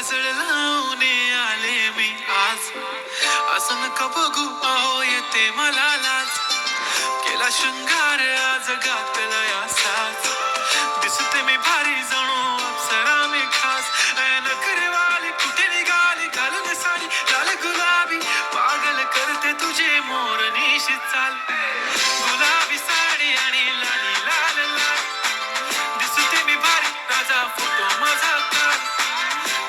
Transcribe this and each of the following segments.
काजळ लावून आले मी आज, असं नका बघू अहो येते मला लाज. केला शृंगार आज घातला या साज, दिसते मी भारी जणू अप्सरा मी खास. नखरेवाली कुठे निघाली घालून साडी लाल गुलाबी, पागल करते तुझे मोरनीशी चाल. गुलाबी साडी आणि लाली लाल लाल, दिसते मी भारी राजा फोटो माझा काढ.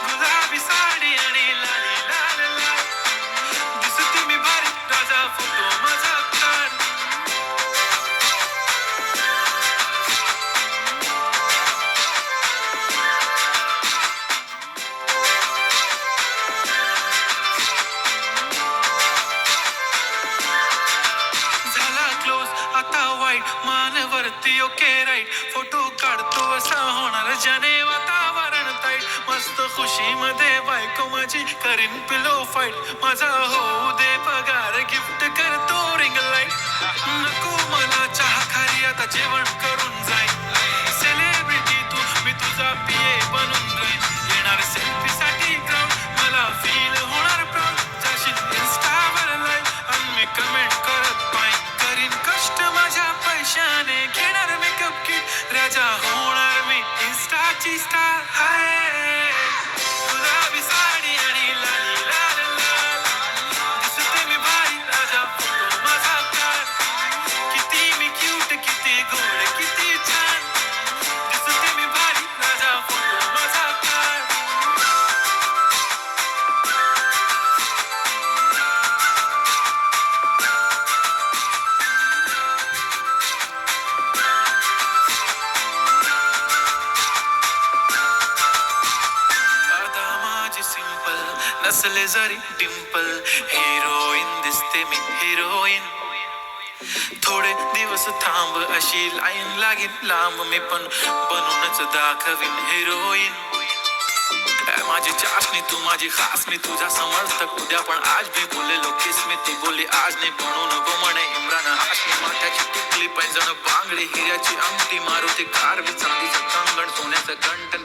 गुलाबी साडी आणि लाली लाल लाल, दिसते मी भारी राजा फोटो माझा काढ. झाला क्लोज आता वाईट मानवरती ओके राईट, फोटो काढतो असा होणार ज्याने वातावरण ताईट. मस्त खुशी मध्ये बायको माझी करीन पिलो फाईट, माझा होऊ दे पगार गिफ्ट करतो रिंग लाईट. नको मला चहा खारी आता जेवण करून जाईन, सेलिब्रिटी तू मी तुझा पिये बनून राहीन. येणार सेल्फी साठी क्राऊड मला फील होणार प्राऊड, जाशील इन्स्टावर लाईव्ह आणि मी कमेंट करत पाहिन. करीन कष्ट माझ्या पैशाने घेणार मेकअप किट, राजा होणार मी इन्स्टाची स्टार. हाय गुलाबी साडी आणि लाली लाल लाल, दिसते मी भारी राजा फोटो माझा काढ. किती मी क्यूट किती गोड किती छान, दिसते मी भारी राजा फोटो माझा काढ. आता माझी सिंपल नसले जरी डिंपल, हिरोईन दिसते मी हिरोईन. थोडे दिवस थांब अशी लाईन लागेल लांब, मी पण बनूनच दाखवीन हिरोईन. माझी चाशनी तू माझी खास, मी तुझा समर्थक उद्या पण आज मी बोलेलो किस मी, ती बोलली आज नाही म्हणून गो म्हणे इम्रान हाशमी. माथ्याची टिकली पैंजण बांगडी हिऱ्याची अंगठी, मारुती कार बी चांदीचं कंगण, सोन्याचं गंटन